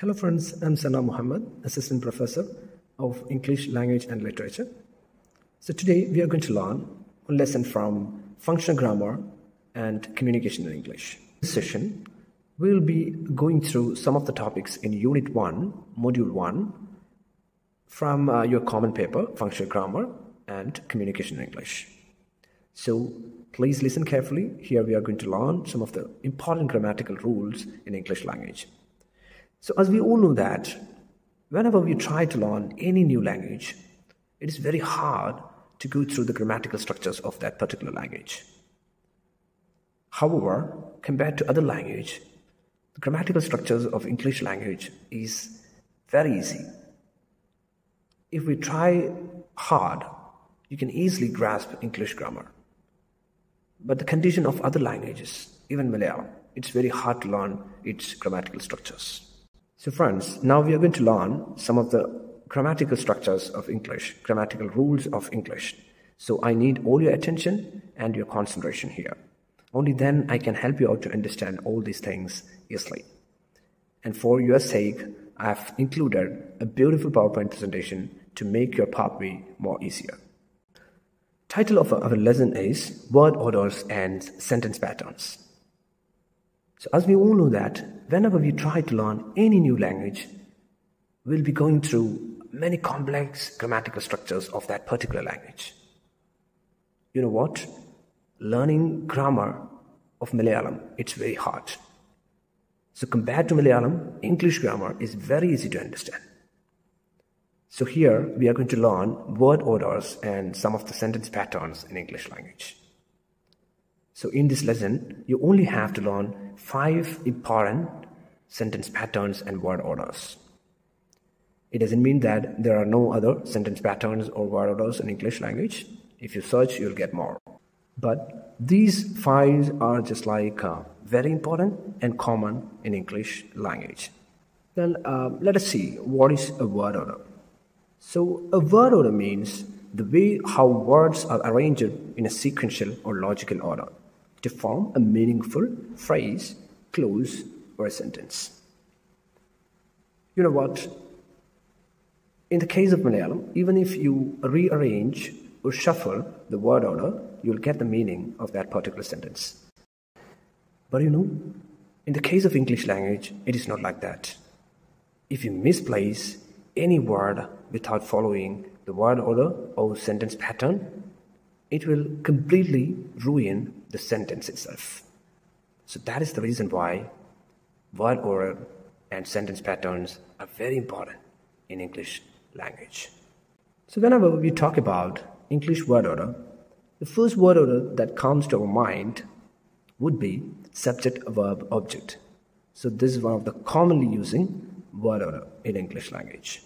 Hello friends, I'm Sernam Muhammed, Assistant Professor of English Language and Literature. So today we are going to learn a lesson from Functional Grammar and Communication in English. In this session, we will be going through some of the topics in Unit 1, Module 1 from your common paper, Functional Grammar and Communication in English. So please listen carefully. Here we are going to learn some of the important grammatical rules in English language. So as we all know that whenever we try to learn any new language, it is very hard to go through the grammatical structures of that particular language. However, compared to other language, the grammatical structures of English language is very easy. If we try hard, you can easily grasp English grammar. But the condition of other languages, even Malayalam, it's very hard to learn its grammatical structures. So friends, now we are going to learn some of the grammatical structures of English, grammatical rules of English. So I need all your attention and your concentration here. Only then I can help you out to understand all these things easily. And for your sake, I have included a beautiful PowerPoint presentation to make your pathway more easier. Title of our lesson is Word Orders and Sentence Patterns. So as we all know that whenever we try to learn any new language, we'll be going through many complex grammatical structures of that particular language. You know what? Learning grammar of Malayalam, it's very hard. So compared to Malayalam, English grammar is very easy to understand. So here we are going to learn word orders and some of the sentence patterns in English language. So in this lesson, you only have to learn 5 important sentence patterns and word orders. It doesn't mean that there are no other sentence patterns or word orders in English language. If you search, you'll get more. But these 5 are just like very important and common in English language. Then let us see what is a word order. So a word order means the way how words are arranged in a sequential or logical order to form a meaningful phrase, clause, or a sentence. You know what? In the case of Malayalam, even if you rearrange or shuffle the word order, you'll get the meaning of that particular sentence. But you know, in the case of English language, it is not like that. If you misplace any word without following the word order or sentence pattern, it will completely ruin the sentence itself. So that is the reason why word order and sentence patterns are very important in English language. So whenever we talk about English word order, the first word order that comes to our mind would be subject, verb, object. So this is one of the commonly using word order in English language.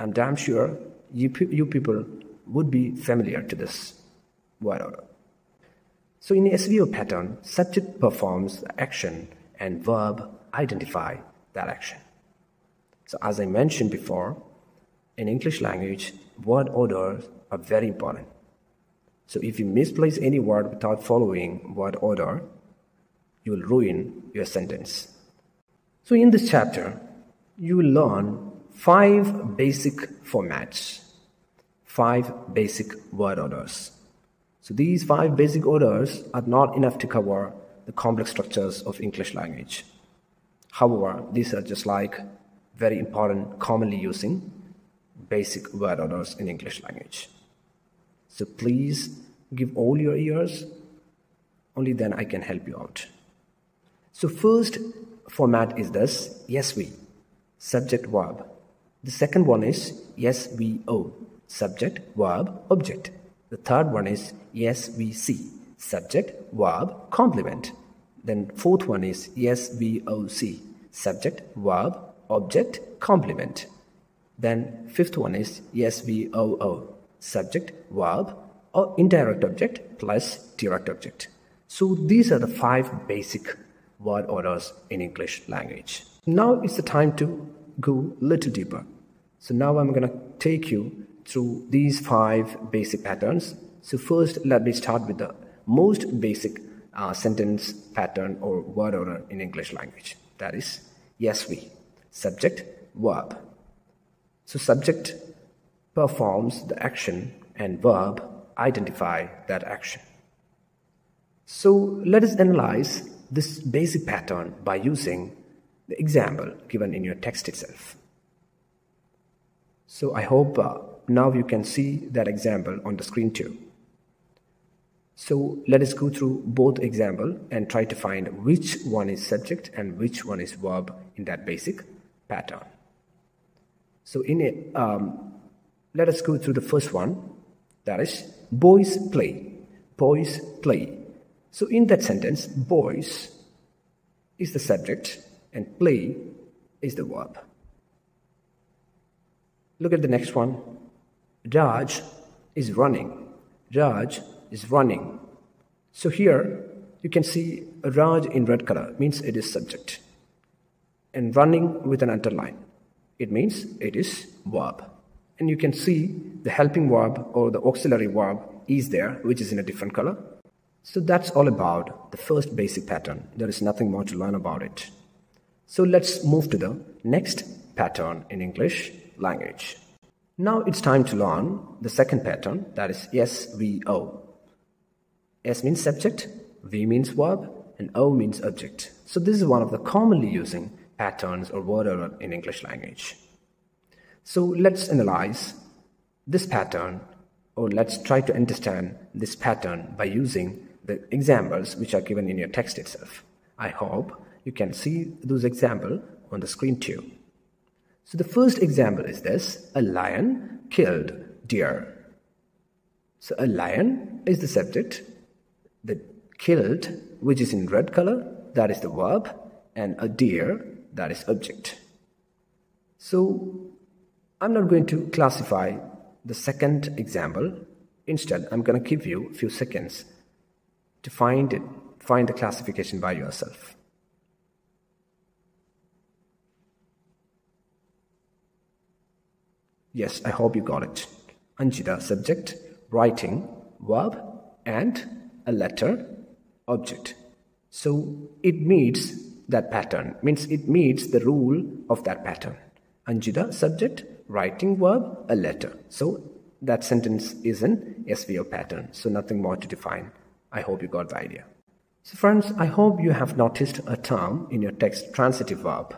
I'm damn sure you people would be familiar to this word order. So in SVO pattern, subject performs the action and verb identify that action. So as I mentioned before, in English language, word orders are very important. So if you misplace any word without following word order, you will ruin your sentence. So in this chapter, you will learn 5 basic formats, 5 basic word orders. So these 5 basic orders are not enough to cover the complex structures of English language. However, these are just like very important, commonly using basic word orders in English language. So please give all your ears, only then I can help you out. So first format is this, yes, we, subject, verb. The second one is yes, we, o, subject, verb, object. The third one is yes, we see, subject, verb, complement. Then fourth one is yes, we, o, see, subject, verb, object, complement. Then fifth one is yes, we, o, subject, verb, or indirect object plus direct object. So these are the 5 basic word orders in English language. Now it's the time to go a little deeper. So now I'm going to take you through these 5 basic patterns. So first, let me start with the most basic sentence pattern or word order in English language. That is, yes, we. subject, verb. So subject performs the action and verb identify that action. So let us analyze this basic pattern by using the example given in your text itself. So I hope now you can see that example on the screen too. So let us go through both example and try to find which one is subject and which one is verb in that basic pattern. So let us go through the first one, that is boys play. Boys play. So in that sentence, boys is the subject and play is the verb. Look at the next one. Raj is running. Raj is running. So here you can see Raj in red color means it is subject. And running with an underline, it means it is verb. And you can see the helping verb or the auxiliary verb is there, which is in a different color. So that's all about the first basic pattern. There is nothing more to learn about it. So let's move to the next pattern in English language. Now it's time to learn the second pattern, that is SVO. S means subject, V means verb, and O means object. So this is one of the commonly using patterns or word order in English language. So let's analyze this pattern, or let's try to understand this pattern by using the examples which are given in your text itself. I hope you can see those examples on the screen too. So the first example is this: a lion killed deer. So a lion is the subject, the killed, which is in red color, that is the verb, and a deer, that is object. So I'm not going to classify the second example. Instead, I'm going to give you a few seconds to find the classification by yourself. Yes, I hope you got it. Anjita, subject, writing, verb, and a letter, object. So it meets that pattern, means it meets the rule of that pattern. Anjita, subject, writing, verb, a letter. So that sentence is an SVO pattern, so nothing more to define. I hope you got the idea. So friends, I hope you have noticed a term in your text, transitive verb.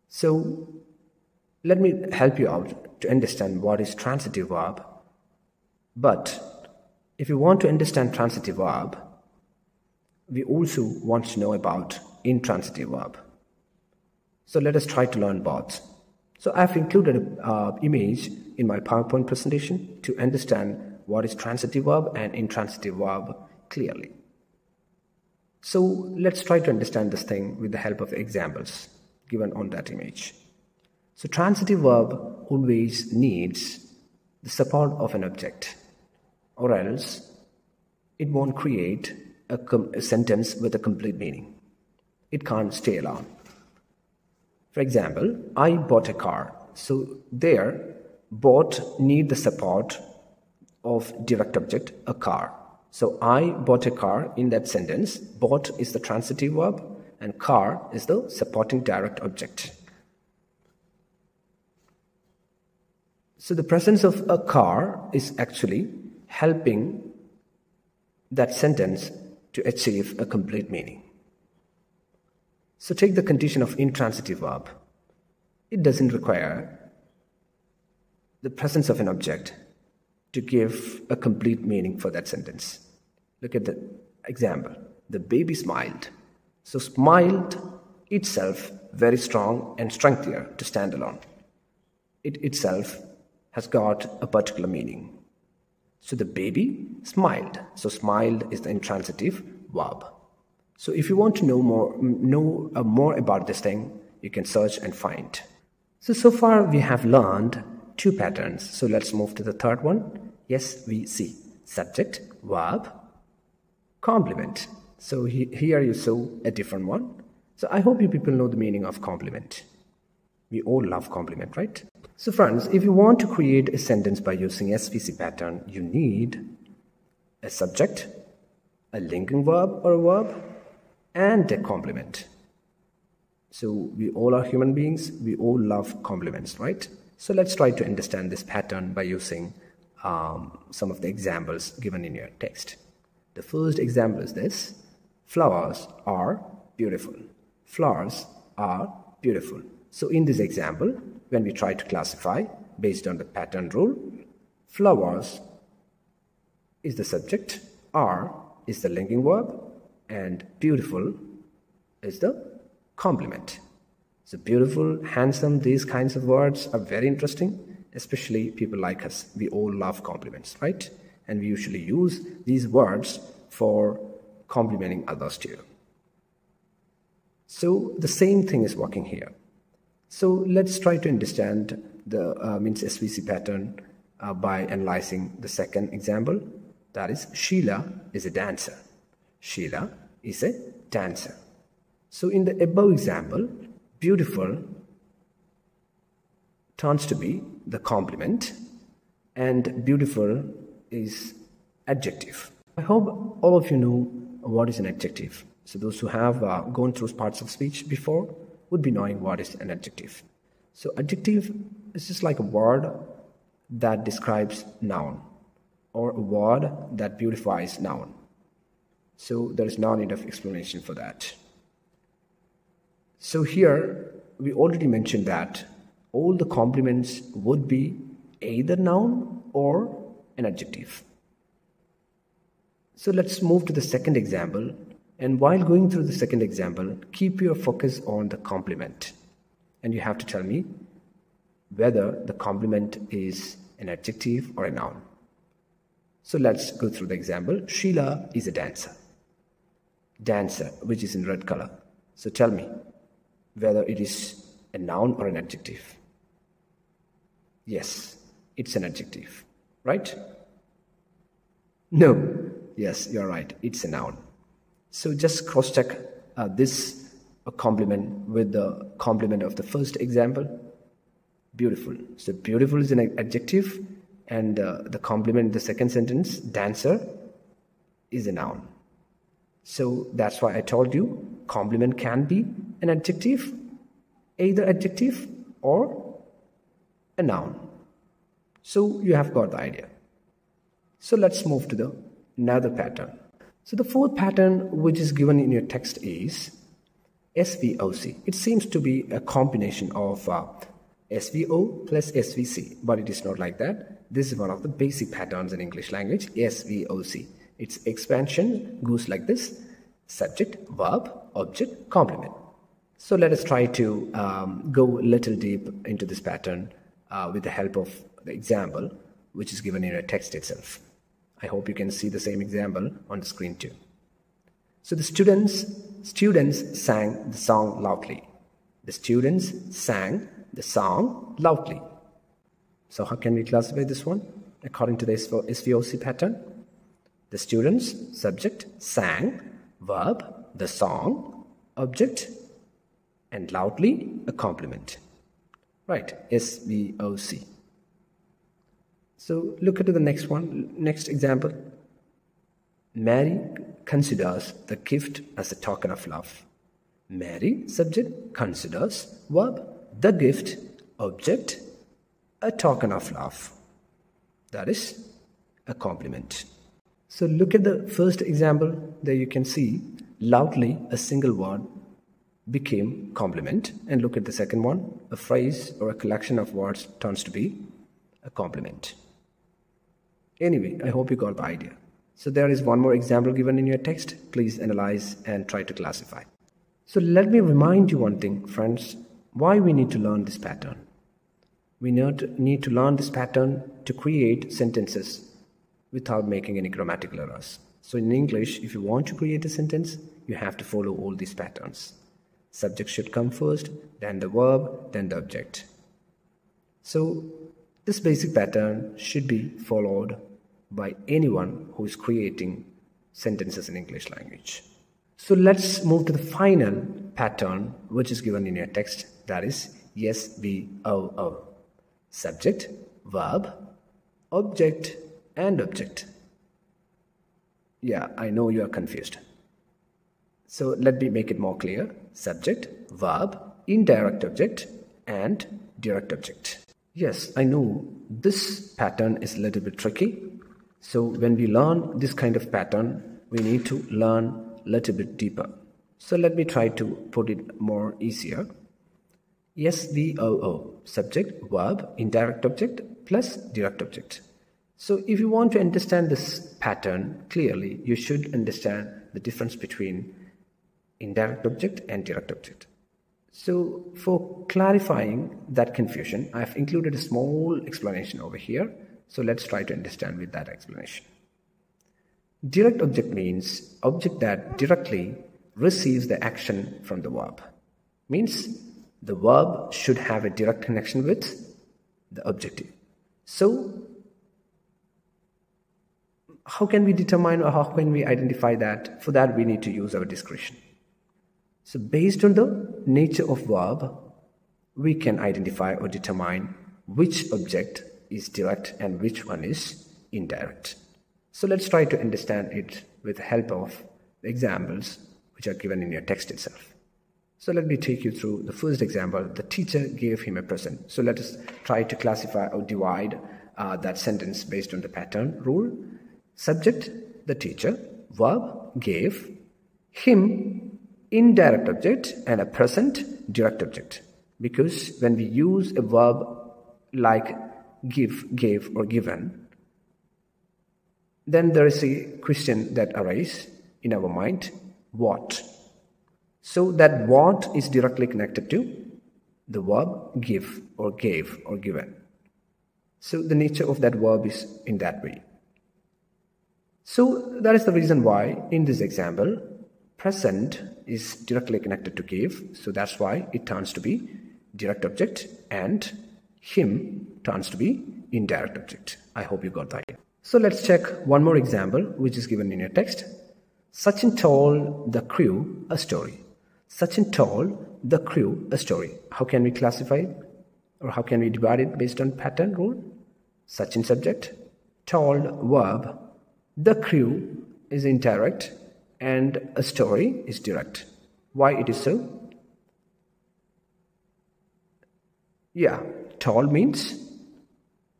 So let me help you out to understand what is transitive verb. But if you want to understand transitive verb, we also want to know about intransitive verb. So let us try to learn both. So I've included an image in my PowerPoint presentation to understand what is transitive verb and intransitive verb clearly. So let's try to understand this thing with the help of examples given on that image. So transitive verb always needs the support of an object, or else it won't create a sentence with a complete meaning. It can't stay alone. For example, I bought a car. So there, bought need the support of direct object, a car. So I bought a car in that sentence. Bought is the transitive verb and car is the supporting direct object. So the presence of a car is actually helping that sentence to achieve a complete meaning. So take the condition of intransitive verb. It doesn't require the presence of an object to give a complete meaning for that sentence. Look at the example. The baby smiled. So smiled itself very strong and strengthier to stand alone. It itself has got a particular meaning. So the baby smiled. So smiled is the intransitive verb. So if you want to know more about this thing, you can search and find. So far we have learned two patterns. So let's move to the third one. SVC, subject, verb, complement. So here you saw a different one. So I hope you people know the meaning of complement. We all love complement, right? So friends, if you want to create a sentence by using SVC pattern, you need a subject, a linking verb or a verb, and a complement. So we all are human beings. We all love compliments, right? So let's try to understand this pattern by using some of the examples given in your text. The first example is this: flowers are beautiful. Flowers are beautiful. So in this example, when we try to classify based on the pattern rule, flowers is the subject, are is the linking verb, and beautiful is the complement. So beautiful, handsome, these kinds of words are very interesting, especially people like us. We all love compliments, right? And we usually use these words for complimenting others too. So the same thing is working here. So let's try to understand the SVC pattern by analyzing the second example. That is, Sheila is a dancer. Sheila is a dancer. So in the above example, beautiful turns to be the complement, and beautiful is adjective. I hope all of you know what is an adjective. So those who have gone through parts of speech before would be knowing what is an adjective. So adjective is just like a word that describes noun, or a word that beautifies noun. So there is no need of explanation for that. So here we already mentioned that all the complements would be either noun or an adjective. So let's move to the second example. And while going through the second example, keep your focus on the complement. And you have to tell me whether the complement is an adjective or a noun. So let's go through the example. Sheila is a dancer. Dancer, which is in red color. So tell me whether it is a noun or an adjective. Yes, it's an adjective, right? No. Yes, you're right. It's a noun. So just cross-check this complement with the complement of the first example. Beautiful. So beautiful is an adjective, and the complement in the second sentence, dancer, is a noun. So that's why I told you complement can be an adjective, either adjective or a noun. So you have got the idea. So let's move to another pattern. So the fourth pattern which is given in your text is SVOC. It seems to be a combination of SVO plus SVC, but it is not like that. This is one of the basic patterns in English language, SVOC. Its expansion goes like this: subject, verb, object, complement. So let us try to go a little deep into this pattern with the help of the example which is given in your text itself. I hope you can see the same example on the screen too. So the students sang the song loudly. The students sang the song loudly. So how can we classify this one according to the SVOC pattern? The students, subject, sang, verb, the song, object, and loudly, a complement. Right, SVOC. So look at the next one, next example. Mary considers the gift as a token of love. Mary, subject, considers, verb, the gift, object, a token of love. That is a complement. So look at the first example. There you can see loudly, a single word, became complement. And look at the second one, a phrase or a collection of words turns to be a complement. Anyway, I hope you got the idea. So there is one more example given in your text. Please analyze and try to classify. So let me remind you one thing, friends, why we need to learn this pattern. We need to learn this pattern to create sentences without making any grammatical errors. So in English, if you want to create a sentence, you have to follow all these patterns. Subject should come first, then the verb, then the object. So this basic pattern should be followed by anyone who is creating sentences in English language. So let's move to the final pattern which is given in your text, that is SVOO. Subject, verb, object, and object. Yeah, I know you are confused. So let me make it more clear. Subject, verb, indirect object, and direct object. Yes, I know this pattern is a little bit tricky. So when we learn this kind of pattern, we need to learn a little bit deeper. So let me try to put it more easier. SVOO, subject, verb, indirect object plus direct object. So if you want to understand this pattern clearly, you should understand the difference between indirect object and direct object. So for clarifying that confusion, I've included a small explanation over here. So let's try to understand with that explanation. Direct object means object that directly receives the action from the verb. Means the verb should have a direct connection with the objective. So how can we determine or how can we identify that? For that we need to use our discretion. So based on the nature of verb, we can identify or determine which object is direct and which one is indirect. So let's try to understand it with the help of the examples which are given in your text itself. So let me take you through the first example. The teacher gave him a present. So let us try to classify or divide that sentence based on the pattern rule. Subject, the teacher. Verb, gave. Him, indirect object, and a present, direct object. Because when we use a verb like give, gave, or given, then there is a question that arises in our mind, what? So that what is directly connected to the verb give or gave or given. So the nature of that verb is in that way. So that is the reason why in this example, present is directly connected to give. So that's why it turns to be direct object and him turns to be indirect object. I hope you got that. So let's check one more example which is given in your text. Sachin told the crew a story. Sachin told the crew a story. How can we classify it? Or how can we divide it based on pattern rule? Sachin subject, told verb, the crew is indirect, and a story is direct. Why it is so? Yeah, told means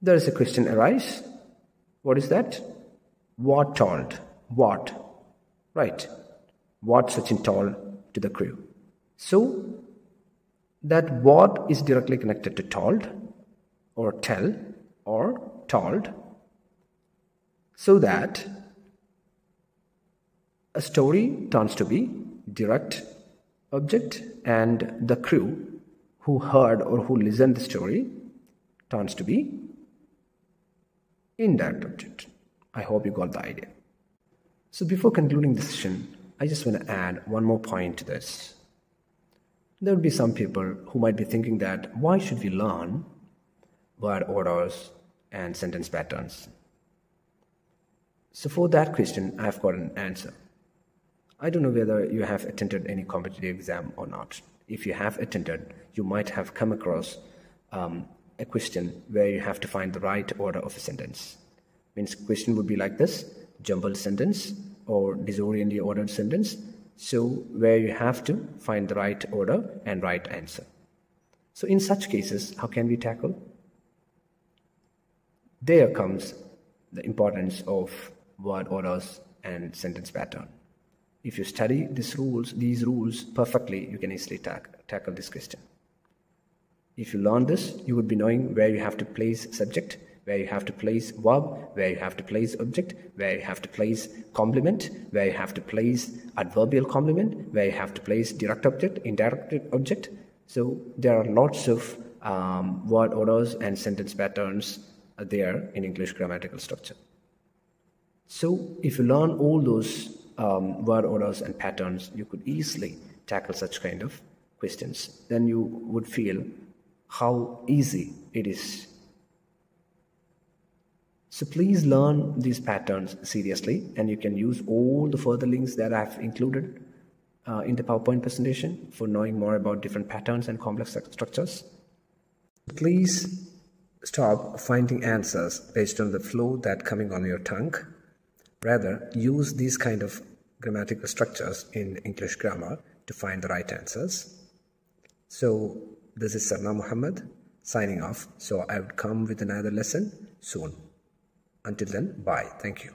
there is a question arise. What is that? What told? What? Right. What Sachin told to the crew. So that what is directly connected to told or tell or told, so that a story turns to be direct object and the crew who heard or who listened the story turns to be indirect object. I hope you got the idea. So before concluding this session, I just want to add one more point to this. There will be some people who might be thinking that why should we learn word orders and sentence patterns? So for that question, I've got an answer. I don't know whether you have attended any competitive exam or not. If you have attended, you might have come across a question where you have to find the right order of a sentence. Means question would be like this, jumbled sentence or disorientally ordered sentence. So where you have to find the right order and right answer. So in such cases, how can we tackle? There comes the importance of word orders and sentence pattern. If you study these rules perfectly, you can easily tackle this question. If you learn this, you would be knowing where you have to place subject, where you have to place verb, where you have to place object, where you have to place complement, where you have to place adverbial complement, where you have to place direct object, indirect object. So there are lots of word orders and sentence patterns there in English grammatical structure. So if you learn all those word orders and patterns, you could easily tackle such kind of questions. Then you would feel how easy it is. So please learn these patterns seriously, and you can use all the further links that I've included in the PowerPoint presentation for knowing more about different patterns and complex structures. Please stop finding answers based on the flow that's coming on your tongue. Rather, use these kind of grammatical structures in English grammar to find the right answers. So this is Sernam Muhammed signing off. So I would come with another lesson soon. Until then, bye. Thank you.